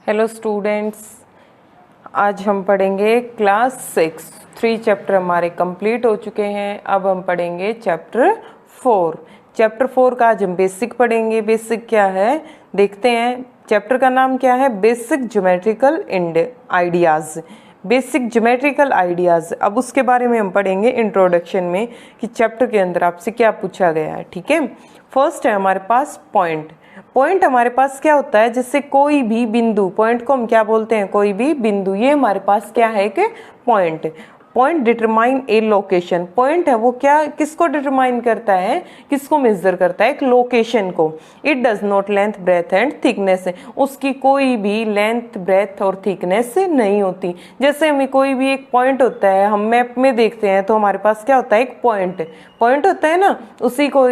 Hello students, आज हम पढ़ेंगे क्लास 6। 3 चैप्टर हमारे कंप्लीट हो चुके हैं। अब हम पढ़ेंगे चैप्टर 4। चैप्टर 4 का आज हम बेसिक पढ़ेंगे। बेसिक क्या है देखते हैं। चैप्टर का नाम क्या है? Basic geometrical ideas. Basic geometrical ideas. अब उसके बारे में हम पढ़ेंगे इंट्रोडक्शन में कि चैप्टर के अंदर आपसे क्या पूछा गया है। ठीक है, फर्स्ट है हमारे पास पॉइंट। पॉइंट हमारे पास क्या होता है? जैसे कोई भी बिंदु, पॉइंट को हम क्या बोलते हैं? कोई भी बिंदु। ये हमारे पास क्या है कि पॉइंट। पॉइंट डिटरमाइन ए लोकेशन। पॉइंट है वो क्या, किसको डिटरमाइन करता है, किसको मेजर करता है? एक लोकेशन को। It does not length breadth and thickness. उसकी कोई भी लेंथ ब्रेथ और थिकनेस नहीं होती। जैसे हमें कोई भी एक पॉइंट होता है, हम मैप में देखते हैं तो हमारे पास क्या होता है? एक पॉइंट होता है ना, उसी को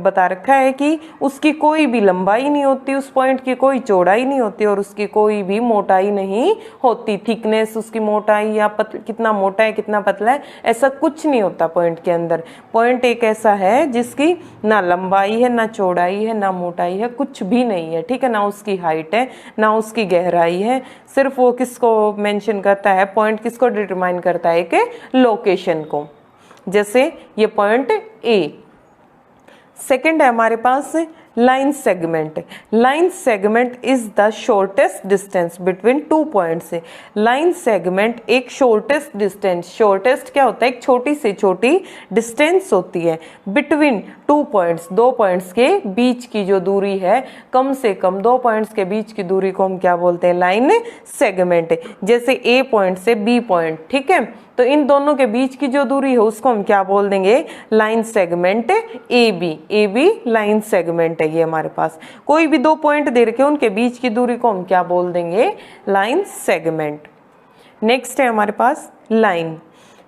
बता रखा है कि उसकी कोई भी लंबाई नहीं होती, उस पॉइंट की कोई चौड़ाई नहीं होती और उसकी कोई भी मोटाई नहीं होती। थिकनेस, उसकी मोटाई या कितना मोटा है कितना पतला है, ऐसा कुछ नहीं होता पॉइंट के अंदर। पॉइंट एक ऐसा है जिसकी ना लंबाई है, ना चौड़ाई है, ना मोटाई है, कुछ भी नहीं है। ठीक है, ना उसकी हाइट है, ना उसकी गहराई है। सिर्फ वो किसको मेंशन करता है? पॉइंट किसको डिटरमाइन करता है? कि लोकेशन को। जैसे ये पॉइंट ए। सेकंड है हमारे पास line segment. Line segment is the shortest distance between 2 points. Line segment एक शॉर्टेस्ट डिस्टेंस, शॉर्टेस्ट क्या होता है? एक छोटी से छोटी डिस्टेंस होती है बिटवीन 2 पॉइंट्स। 2 पॉइंट्स के बीच की जो दूरी है, कम से कम 2 पॉइंट्स के बीच की दूरी को हम क्या बोलते हैं? Line segment. जैसे ए पॉइंट से बी पॉइंट, ठीक है, तो इन दोनों के बीच की जो दूरी है उसको हम क्या बोल देंगे? Line segment A B. A B line segment है ये हमारे पास। कोई भी 2 पॉइंट दे रखे उनके बीच की दूरी को हम क्या बोल देंगे? Line segment. नेक्स्ट है हमारे पास line.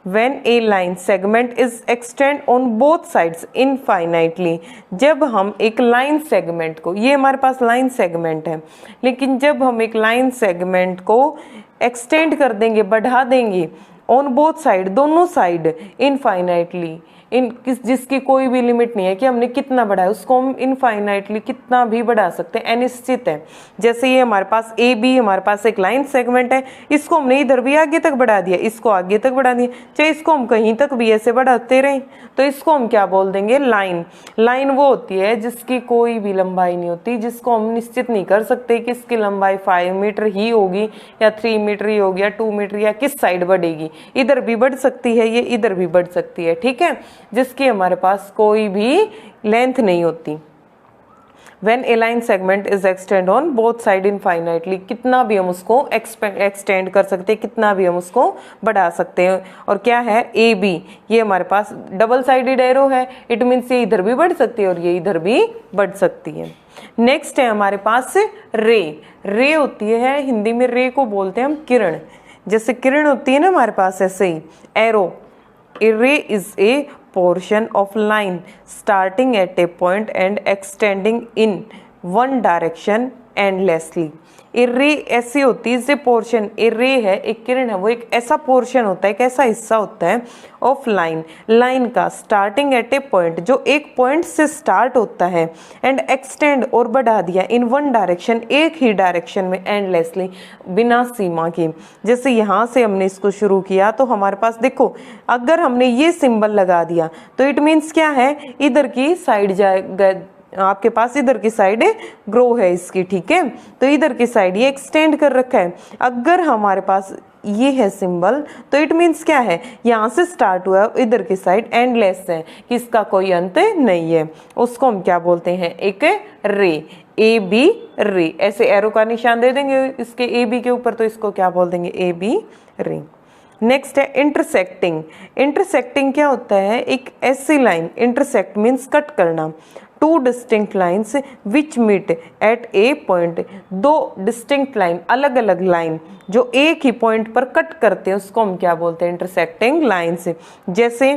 When a line segment is extend on both sides infinitely। जब हम एक लाइन सेगमेंट को, ये हमारे पास लाइन सेगमेंट है, लेकिन जब हम एक लाइन सेगमेंट को एक्सटेंड कर देंगे, बढ़ा देंगे, ऑन बोथ साइड, दोनों साइड, इनफाइनाइटली, जिसकी कोई भी लिमिट नहीं है कि हमने कितना बढ़ाया, उसको हम इनफाइनाइटली कितना भी बढ़ा सकते हैं, अनिश्चित है। जैसे ये हमारे पास ए बी, हमारे पास एक लाइन सेगमेंट है, इसको हमने इधर भी आगे तक बढ़ा दिया, इसको आगे तक बढ़ा दिया, चाहे इसको हम कहीं तक भी ऐसे बढ़ाते रहें, तो इसको हम क्या बोल देंगे? लाइन। लाइन वो होती है जिसकी कोई भी लंबाई नहीं होती, जिसको हम निश्चित नहीं कर सकते कि इसकी लंबाई 5 मीटर ही होगी या 3 मीटर ही होगी या 2 मीटर, या किस साइड बढ़ेगी। इधर भी बढ़ सकती है, ये इधर भी बढ़ सकती है। ठीक है, जिसकी हमारे पास कोई भी लेंथ नहीं होती। When a line segment is extend on both side infinitely, कितना भी हम उसको एक्सटेंड कर सकते हैं, कितना भी हम उसको बढ़ा सकते हैं। और क्या है? ए बी, ये हमारे पास डबल साइडेड एरो है, इट मीन्स ये इधर भी बढ़ सकती है और ये इधर भी बढ़ सकती है। नेक्स्ट है हमारे पास रे। रे होती है, हिंदी में रे को बोलते हैं हम किरण। जैसे किरण होती है ना हमारे पास, ऐसे ही arrow. A ray is a portion of line starting at a point and extending in one direction endlessly। ए रे ऐसी होती है, पोर्शन, ए रे है, एक किरण है, वो एक ऐसा पोर्शन होता है, एक ऐसा हिस्सा होता है ऑफ लाइन, लाइन का, स्टार्टिंग एट ए पॉइंट, जो एक पॉइंट से स्टार्ट होता है, एंड एक्सटेंड और बढ़ा दिया, इन वन डायरेक्शन, एक ही डायरेक्शन में, एंडलेसली, बिना सीमा के। जैसे यहाँ से हमने इसको शुरू किया तो हमारे पास देखो, अगर हमने ये सिंबल लगा दिया तो इट मीन्स क्या है? इधर की साइड जाएगा, आपके पास इधर की साइड ग्रो है इसकी, ठीक है, तो इधर की साइड ये एक्सटेंड कर रखा है। अगर हमारे पास ये है सिंबल तो इट मीन्स क्या है? यहाँ से स्टार्ट हुआ, इधर की साइड एंडलेस है, कि इसका कोई अंत नहीं है। उसको हम क्या बोलते हैं? एक रे। ए बी रे, ऐसे एरो का निशान दे देंगे इसके ए बी के ऊपर, तो इसको क्या बोल देंगे? ए बी रे। नेक्स्ट है इंटरसेक्टिंग। इंटरसेक्टिंग क्या होता है? एक ऐसी लाइन, इंटरसेक्ट मीन्स कट करना, 2 distinct lines which meet at a point. 2 distinct line, अलग अलग लाइन जो एक ही पॉइंट पर कट करते हैं, उसको हम क्या बोलते हैं? Intersecting lines. जैसे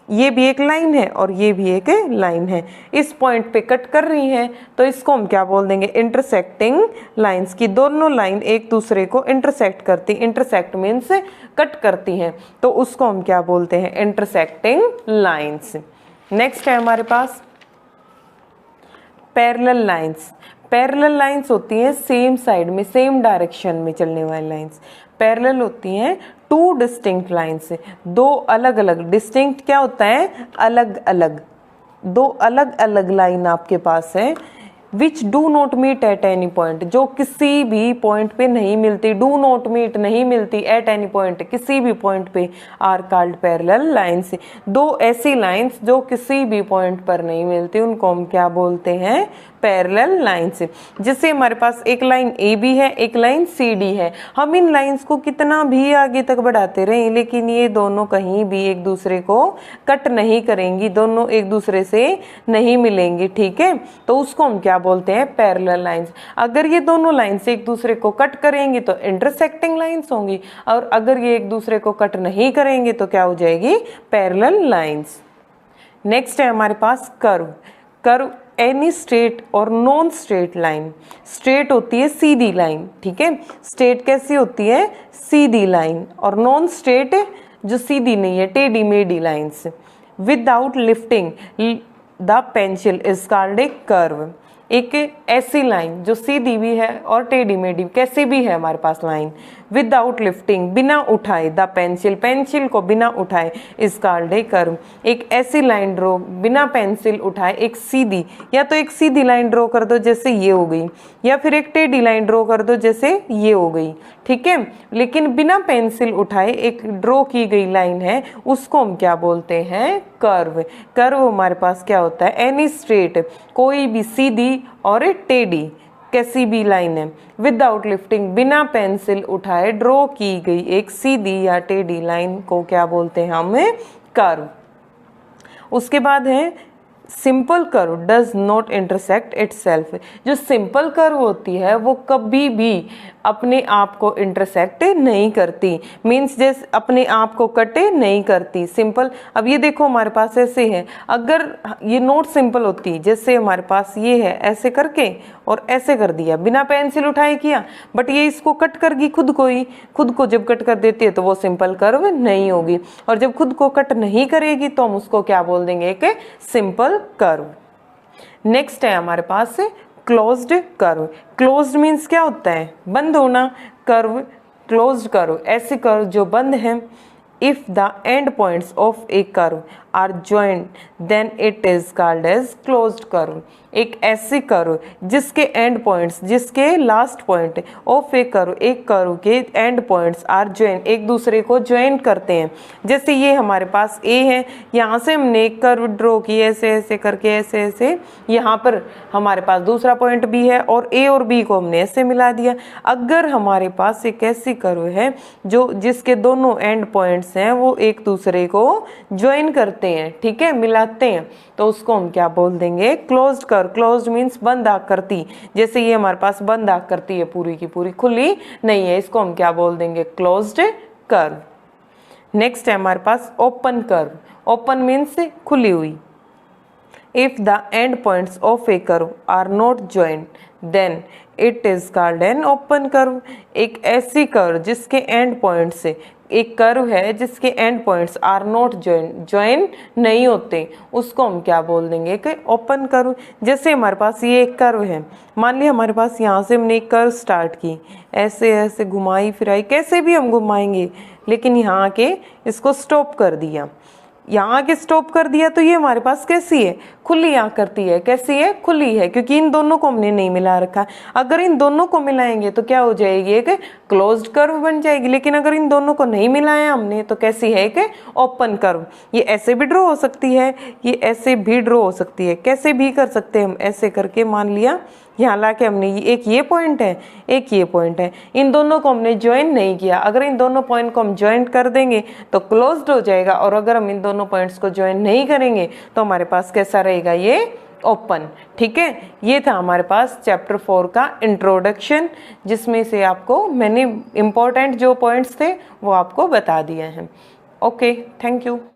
ये भी एक लाइन है और ये भी एक लाइन है, इस पॉइंट पे कट कर रही हैं, तो इसको हम क्या बोल देंगे? Intersecting lines. की दोनों लाइन एक दूसरे को इंटरसेक्ट करती, इंटरसेक्ट मीन्स कट करती हैं, तो उसको हम क्या बोलते हैं? Intersecting lines. नेक्स्ट है हमारे पास पैरेलल लाइंस। पैरेलल लाइंस होती हैं सेम साइड में, सेम डायरेक्शन में चलने वाली लाइंस। पैरेलल होती हैं टू डिस्टिंक्ट लाइंस, दो अलग अलग। डिस्टिंक्ट क्या होता है? अलग अलग। दो अलग अलग लाइन आपके पास है। Which do not meet at any point, जो किसी भी पॉइंट पे नहीं मिलती। डू नॉट मीट नहीं मिलती, एट एनी पॉइंट किसी भी पॉइंट पे, आर कॉल्ड पैरेलल लाइंस। दो ऐसी लाइंस जो किसी भी पॉइंट पर नहीं मिलती, उनको हम क्या बोलते हैं? Parallel lines. जैसे हमारे पास एक लाइन ए बी है, एक लाइन सी डी है। हम इन लाइंस को कितना भी आगे तक बढ़ाते रहें, लेकिन ये दोनों कहीं भी एक दूसरे को कट नहीं करेंगी, दोनों एक दूसरे से नहीं मिलेंगी, ठीक है? तो उसको हम क्या बोलते हैं? Parallel lines. अगर ये दोनों लाइंस एक दूसरे को कट करेंगी तो इंटरसेक्टिंग लाइंस होंगी, और अगर ये एक दूसरे को कट नहीं करेंगे तो क्या हो जाएगी? Parallel lines. नेक्स्ट है हमारे पास कर्व। कर्व एनी स्ट्रेट और नॉन स्ट्रेट लाइन। स्ट्रेट होती है सीधी लाइन, ठीक है? स्ट्रेट कैसी होती है? सीधी लाइन। और नॉन स्ट्रेट जो सीधी नहीं है, टेढ़ी मेढ़ी lines. Without lifting the pencil is called a curve. एक ऐसी लाइन जो सीधी भी है और टेढ़ी मेढ़ी कैसी भी है हमारे पास लाइन, विदाउट लिफ्टिंग, बिना उठाए, द पेंसिल, पेंसिल को बिना उठाए, इस कॉल्ड ए कर्व। एक ऐसी लाइन ड्रॉ बिना पेंसिल उठाए, एक सीधी, या तो एक सीधी लाइन ड्रॉ कर दो जैसे ये हो गई, या फिर एक टेढ़ी लाइन ड्रॉ कर दो जैसे ये हो गई, ठीक है? लेकिन बिना पेंसिल उठाए एक ड्रॉ की गई लाइन है, उसको हम क्या बोलते हैं? कर्व। कर्व हमारे पास क्या होता है? एनी स्ट्रेट, कोई भी सीधी और टेढ़ी कैसी भी लाइन है, विदाउट लिफ्टिंग, बिना पेंसिल उठाए ड्रॉ की गई एक सीधी या टेढ़ी लाइन को क्या बोलते हैं? हमें कर्व। उसके बाद है simple curve does not intersect itself. जो सिंपल कर्व होती है वो कभी भी अपने आप को इंटरसेक्ट नहीं करती, मीन्स जैसे अपने आप को कटे नहीं करती। सिंपल, अब ये देखो हमारे पास ऐसे है, अगर ये नॉट सिंपल होती, जैसे हमारे पास ये है, ऐसे करके और ऐसे कर दिया, बिना पेंसिल उठाए किया, बट ये इसको कट कर गई खुद को ही। खुद को जब कट कर देती है तो वो सिंपल कर्व नहीं होगी, और जब खुद को कट नहीं करेगी तो हम उसको क्या बोल देंगे? एक सिंपल कर्व। नेक्स्ट है हमारे पास क्लोज्ड कर्व। क्लोज्ड मीन्स क्या होता है? बंद होना। कर्व, क्लोज्ड कर्व, ऐसे कर्व जो बंद है। If the end points of a curve are joint then it is called as closed curve. एक ऐसी कर्व जिसके एंड पॉइंट्स, जिसके last point of a curve, एक कर्व के एंड पॉइंट्स आर ज्वाइन, एक दूसरे को ज्वाइन करते हैं। जैसे ये हमारे पास ए है, यहाँ से हमने एक कर्व ड्रॉ की ऐसे ऐसे करके, ऐसे ऐसे, यहाँ पर हमारे पास दूसरा पॉइंट बी है और ए और बी को हमने ऐसे मिला दिया। अगर हमारे पास एक ऐसी कर्व है जो जिसके दोनों एंड पॉइंट्स हैं वो एक दूसरे को ज्वाइन करते हैं, ठीक है, मिलाते हैं, तो उसको हम क्या बोल देंगे? Closed curve. क्लोज्ड मीन्स बंद आकृति। जैसे ये हमारे पास बंद आकृति है, पूरी की पूरी खुली नहीं है, इसको हम क्या बोल देंगे? Closed curve. नेक्स्ट है हमारे पास ओपन कर्व। ओपन मीन्स खुली हुई। If the end points of a curve are not joint then it is called an open curve. एक ऐसी कर्व जिसके एंड पॉइंट से, एक कर्व है जिसके end points are not join नहीं होते, उसको हम क्या बोल देंगे? कि ओपन कर्व। जैसे हमारे पास ये एक कर्व है, मान लिया हमारे पास यहाँ से हमने एक कर्व स्टार्ट की, ऐसे ऐसे घुमाई फिराई, कैसे भी हम घुमाएंगे, लेकिन यहाँ आके इसको स्टॉप कर दिया। यहाँ आके स्टॉप कर दिया तो ये हमारे पास कैसी है? खुली आकृति है। कैसी है? खुली है, क्योंकि इन दोनों को हमने नहीं मिला रखा। अगर इन दोनों को मिलाएंगे तो क्या हो जाएगी? एक क्लोज्ड कर्व बन जाएगी। लेकिन अगर इन दोनों को नहीं मिलाया हमने तो कैसी है? एक ओपन कर्व। ये ऐसे भी ड्रॉ हो सकती है, ये ऐसे भी ड्रॉ हो सकती है, कैसे भी कर सकते हैं हम। ऐसे करके मान लिया यहाँ लाके हमने एक ये पॉइंट है, एक ये पॉइंट है, इन दोनों को हमने ज्वाइन नहीं किया। अगर इन दोनों पॉइंट को हम ज्वाइन कर देंगे तो क्लोज्ड हो जाएगा, और अगर हम इन दोनों पॉइंट्स को ज्वाइन नहीं करेंगे तो हमारे पास कैसा रहेगा? ये ओपन, ठीक है। ये था हमारे पास चैप्टर 4 का इंट्रोडक्शन, जिसमें से आपको मैंने इम्पोर्टेंट जो पॉइंट्स थे वो आपको बता दिए हैं। Okay, thank you.